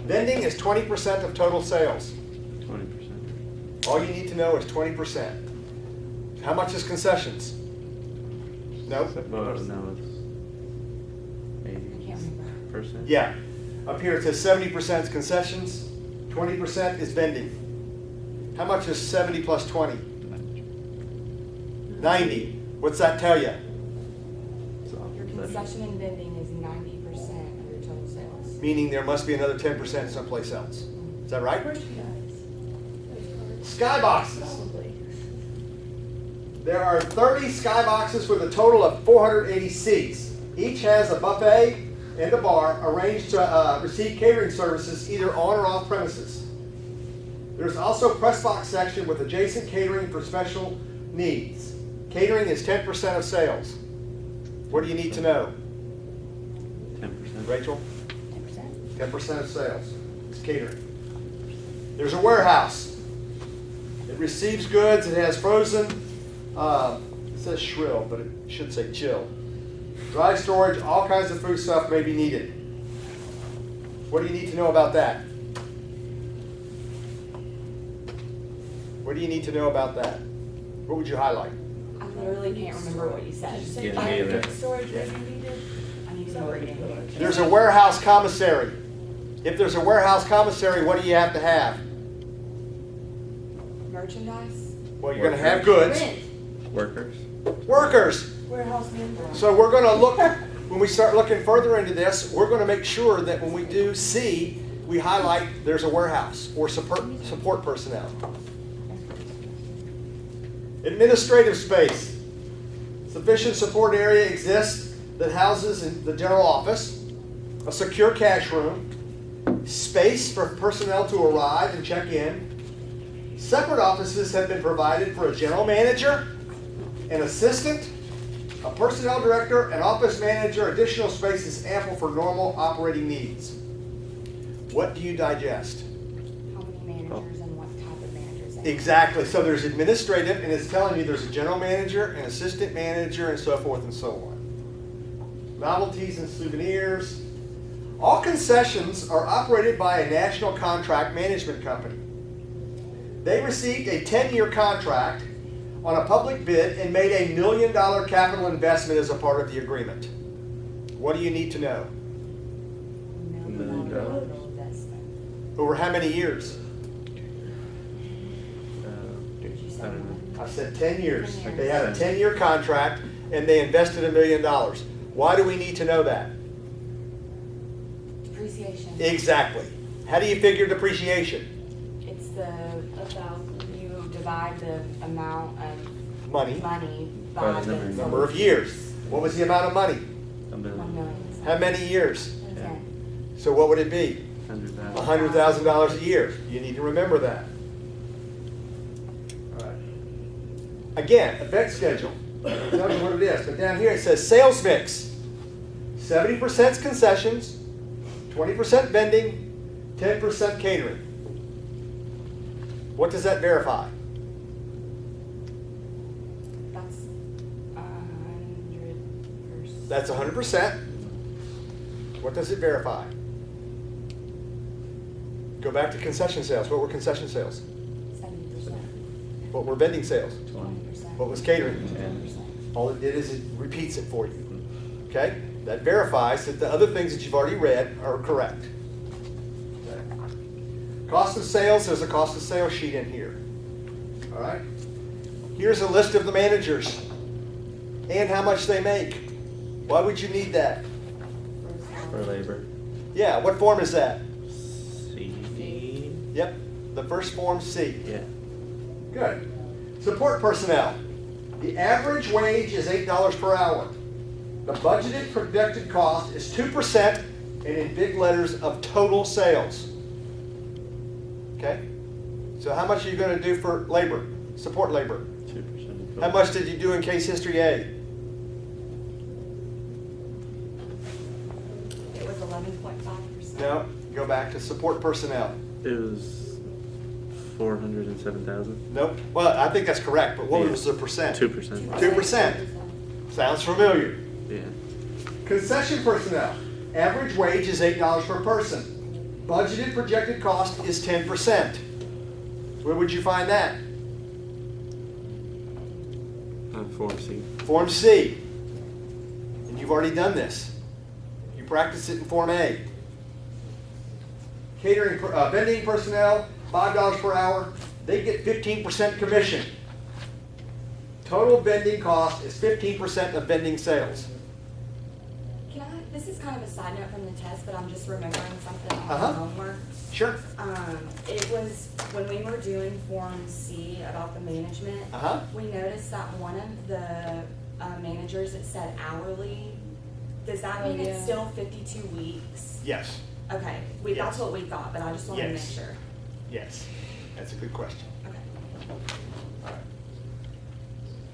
Vending is 20% of total sales. 20%. All you need to know is 20%. How much is concessions? No? Well, no, it's I can't remember. 80%. Yeah. Up here it says 70% is concessions, 20% is vending. How much is 70 plus 20? 90. What's that tell you? So, Your that- concession and vending is 90% of your total sales. Meaning there must be another 10% someplace else. Is that right? Where'd you guys? Skyboxes. Probably. There are 30 skyboxes with a total of 480 seats. Each has a buffet and a bar arranged to receive catering services either on or off premises. There's also a press box section with adjacent catering for special needs. Catering is 10% of sales. What do you need to know? 10%. Rachel? 10%. 10% of sales is catering. There's a warehouse. It receives goods. It has frozen, it says shrill, but it should say chill. Dry storage, all kinds of food stuff may be needed. What do you need to know about that? What do you need to know about that? What would you highlight? I literally can't remember what you said. Yeah, me either. Storage may be needed. I need to go reading. There's a warehouse commissary. If there's a warehouse commissary, what do you have to have? Merchandise? Well, you're going to have goods. Rent. Workers? Workers. Warehouse member. So we're going to look, when we start looking further into this, we're going to make sure that when we do C, we highlight there's a warehouse or support personnel. Administrative space. Sufficient support area exists that houses the general office, a secure cash room, space for personnel to arrive and check in. Separate offices have been provided for a general manager, an assistant, a personnel director, an office manager. Additional space is ample for normal operating needs. What do you digest? How many managers and what type of managers? they have. Exactly. So there's administrative, and it's telling you there's a general manager, an assistant manager, and so forth and so on. Novelties and souvenirs. All concessions are operated by a national contract management company. They received a 10-year contract on a public bid and made a $1 million capital investment as a part of the agreement. What do you need to know? $1 million. investment. Over how many years? Did you say I don't know. I said 10 years. 10 years. They had a 10-year contract and they invested $1 million. Why do we need to know that? Depreciation. Exactly. How do you figure depreciation? It's the, you divide the amount of Money. money By by the the number of Number of years. What was the amount of money? $1 $1 million. million. How many years? Ten. So what would it be? $100,000. $100,000 a year. You need to remember that. All right. Again, event schedule. It tells you what it is. But down here it says sales mix. 70% concessions, 20% vending, 10% catering. What does that verify? That's 100%. That's 100%. What does it verify? Go back to concession sales. What were concession sales? 70%. What were vending sales? 20%. What was catering? 10. All it did is it repeats it for you. Okay? That verifies that the other things that you've already read are correct. Okay. Cost of sales, there's a cost of sales sheet in here. All right? Here's a list of the managers and how much they make. Why would you need that? For labor. Yeah, what form is that? C. Yep, the first form C. Yeah. Good. Support personnel. The average wage is $8 per hour. The budgeted projected cost is 2% and in big letters of total sales. Okay? So how much are you going to do for labor, support labor? 2%. How much did you do in case history A? It was 11.5%. No, go back to support personnel. It was 407,000. Nope. Well, I think that's correct, but what Yeah. was the percent? 2%. 2%. Sounds familiar. Yeah. Concession personnel. Average wage is $8 per person. Budgeted projected cost is 10%. Where would you find that? Form C. Form C. And you've already done this. You practice it in Form A. Catering, vending personnel, $5 per hour. They get 15% commission. Total vending cost is 15% of vending sales. Can I, this is kind of a side note from the test, but I'm just remembering something on Uh-huh. the homework. Sure. It was when we were doing Form C about the management, Uh-huh. we noticed that one of the managers, it said hourly. Does that Oh, mean it's yeah. still 52 weeks? Yes. Okay, Yes. that's what we thought, but I just wanted to make Yes. sure. Yes. That's a good question. Okay.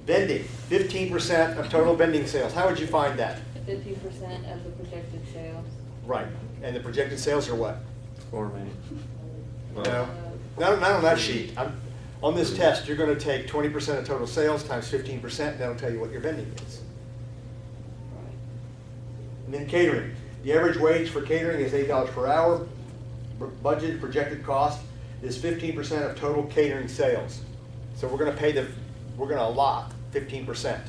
Vending, 15% of total vending sales. How would you find that? 50% of the projected sales. Right. And the projected sales are what? Form A. No. Not on that sheet. On this test, you're going to take 20% of total sales times 15%, and that'll tell you what your vending is. And then catering. The average wage for catering is $8 per hour. Budgeted projected cost is 15% of total catering sales. So we're going to allot 15%.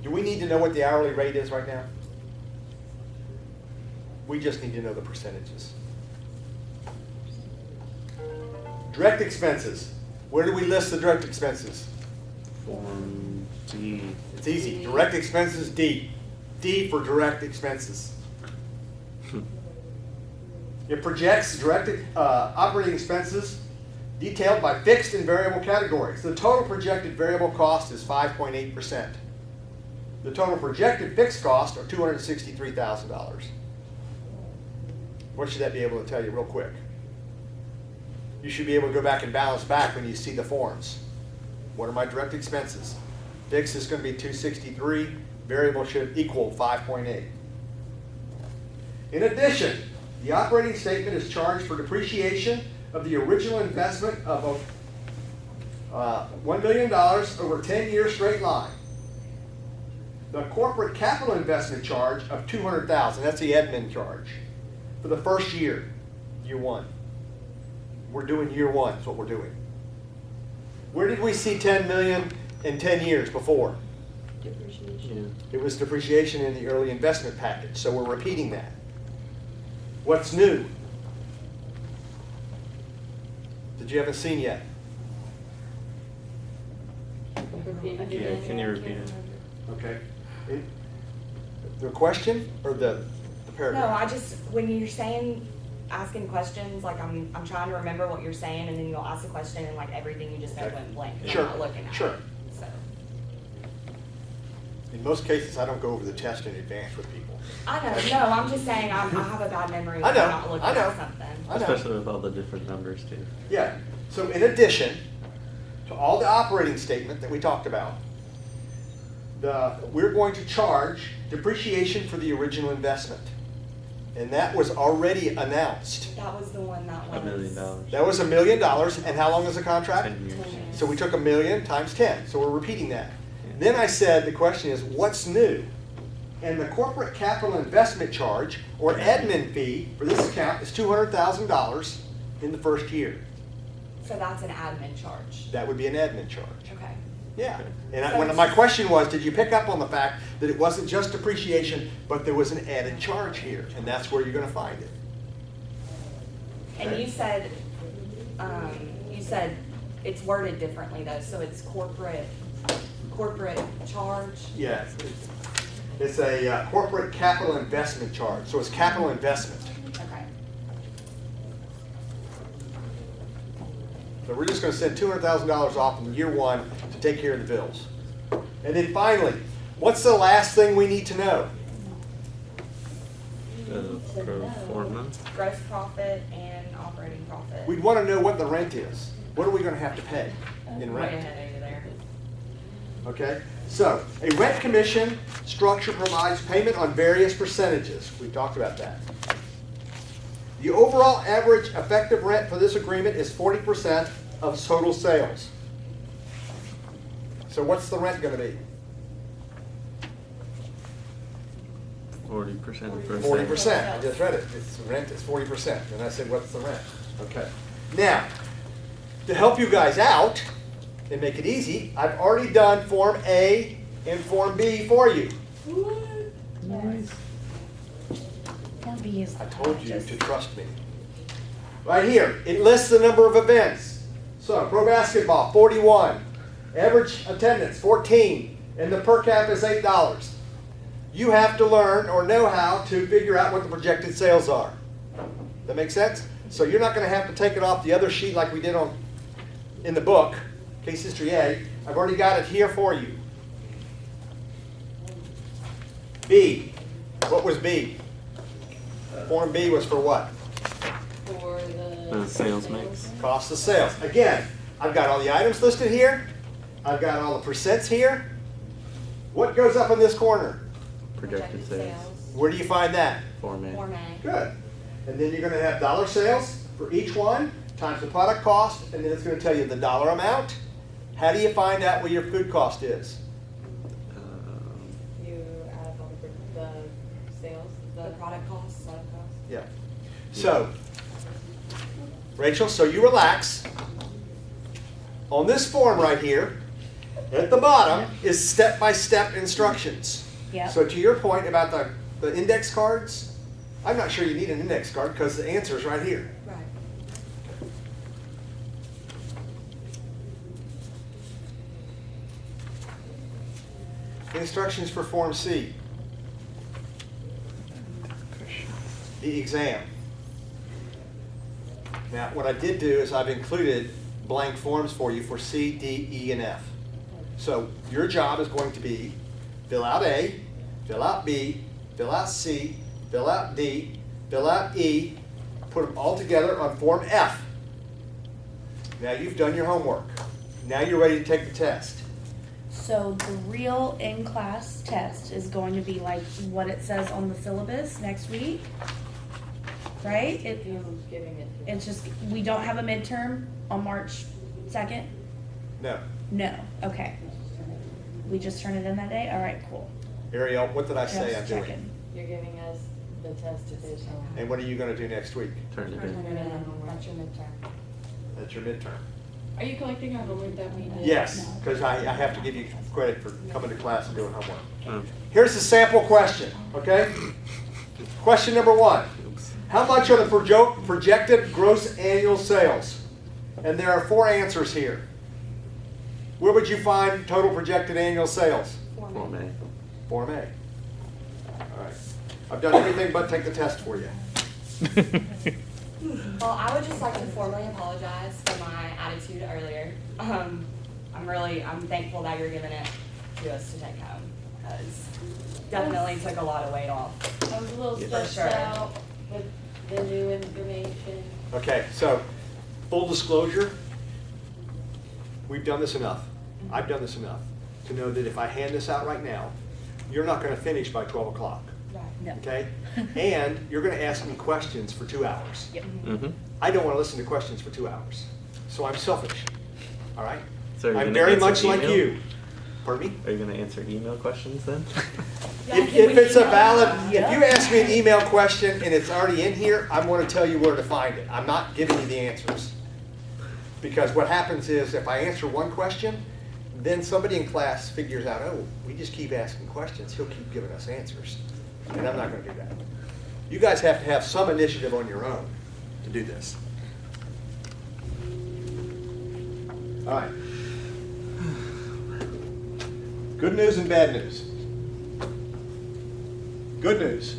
Do we need to know what the hourly rate is right now? We just need to know the percentages. Direct expenses. Where do we list the direct expenses? Form D. It's easy. Direct expenses, D. D for direct expenses. It projects direct operating expenses detailed by fixed and variable categories. The total projected variable cost is 5.8%. The total projected fixed cost are $263,000. What should that be able to tell you real quick? You should be able to go back and balance back when you see the forms. What are my direct expenses? Fixed is going to be 263. Variable should equal 5.8. In addition, the operating statement is charged for depreciation of the original investment of $1 million over a 10-year straight line. The corporate capital investment charge of $200,000, that's the admin charge, for the first year, year one. We're doing year one, is what we're doing. Where did we see 10 million in 10 years before? Depreciation. Yeah. It was depreciation in the early investment package, so we're repeating that. What's new? That you haven't seen yet? Repeat it Yeah, again. can you repeat it? Okay. The question or the No, paragraph? I just, when you're saying, asking questions, like I'm trying to remember what you're saying, and then you'll ask a question and like everything you just said Okay. went blank, 'cause Sure, I'm not looking at it. sure. So, In most cases, I don't go over the test in advance with people. I know, no, I'm just saying, I have a bad memory I when know, I'm not looking I know. at something. I know. Especially with all the different numbers too. Yeah, so in addition to all the operating statement that we talked about, we're going to charge depreciation for the original investment. And that was already announced. That was the one that was. $1 million. That was $1 million, and how long is the contract? 10 years. 10 years. So we took $1 million times 10, so we're repeating that. Then I said, the question is, what's new? And the corporate capital investment charge, or admin fee, for this account is $200,000 in the first year. So that's an admin charge. That would be an admin charge. Okay. Yeah. And my question was, did you pick up on the fact that it wasn't just depreciation, but there was an added charge here? And that's where you're going to find it. And Okay. you said it's worded differently though, so it's corporate charge? Yeah. It's a corporate capital investment charge, so it's capital investment. Okay. So we're just going to send $200,000 off in year one to take care of the bills. And then finally, what's the last thing we need to know? Pro forma. Gross profit and operating profit. We'd want to know what the rent is. What are we going to have to pay in Way rent? ahead over there. Okay, so a rent commission structure provides payment on various percentages. We talked about that. The overall average effective rent for this agreement is 40% of total sales. So what's the rent going to be? 40% for 40%. I just read it. It's rent is 40%. And I said, what's the rent? Okay. Now, to help you guys out and make it easy, I've already done Form A and Form B for you. Form B is I told you just- to trust me. Right here, it lists the number of events. So, pro basketball, 41. Average attendance, 14. And the per cap is $8. You have to learn or know how to figure out what the projected sales are. That make sense? So you're not going to have to take it off the other sheet like we did in the book, Case History A. I've already got it here for you. B. What was B? Form B was for what? For the sales mix. Cost of sales. Again, I've got all the items listed here. I've got all the percents here. What goes up in this corner? Projected sales. Where do you find that? Form A. Form A. Good. And then you're going to have dollar sales for each one times the product cost, and then it's going to tell you the dollar amount. How do you find out what your food cost is? You add up all the sales, The product costs. Yeah. So, Rachel, so you relax. On this form right here, at the bottom is step-by-step instructions. Yep. So to your point about the index cards, I'm not sure you need an index card because the answer is right here. Right. Instructions for Form C. The exam. Now, what I did do is I've included blank forms for you for C, D, E, and F. So your job is going to be fill out A, fill out B, fill out C, fill out D, fill out E, put them all together on Form F. Now you've done your homework. Now you're ready to take the test. So the real in-class test is going to be like what it says on the syllabus next week, right? who's giving it to It's just, we don't have a midterm on March 2nd? No. No, okay. We just turn it in that day? All right, cool. Ariel, what did I say Just I'm doing? checking. You're giving us the test to finish home. And what are you going to do next week? Turn it in. That's your midterm. That's your midterm. Are you collecting our homework that we did? Yes, because I have to give you credit for coming to class and doing homework. Oh, Here's the sample question, okay? Question number 1. oops. How much are the projected gross annual sales? And there are 4 answers here. Where would you find total projected annual sales? Form A. Form A. All right. I've done everything but take the test for you. Well, I would just like to formally apologize for my attitude earlier. I'm thankful that you're giving it to us to take home. definitely took a lot of weight off. I was a little Yeah. stressed For sure. out with the new information. Okay, so, full disclosure, we've done this enough. I've done this enough to know that if I hand this out right now, you're not gonna finish by 12 o'clock, No. okay? And you're gonna ask me questions for 2 hours. Yep. Mm-hmm. I don't wanna listen to questions for 2 hours, so I'm selfish, all right? So are you I'm gonna very answer much like email? you. Pardon me? Are you gonna answer email questions then? Yeah, If, can if we it's a email valid, them? if you ask me an email question and it's already in here, I'm gonna tell you where to find it. I'm not giving you the answers. Because what happens is if I answer one question, then somebody in class figures out, oh, we just keep asking questions, he'll keep giving us answers. And I'm not gonna do that. You guys have to have some initiative on your own to do this. All right. Good news and bad news. Good news,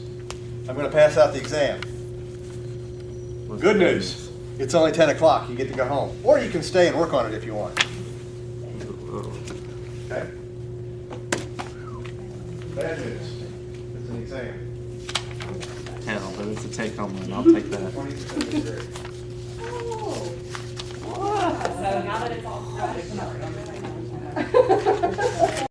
I'm gonna pass out the exam. What's Good the news, it's only 10 o'clock, you get to go home. Or you can stay and work on it if you want. Oh. Okay? Bad news, it's an exam. Hell, but it's a take home one. I'll take that. 20% of the grade.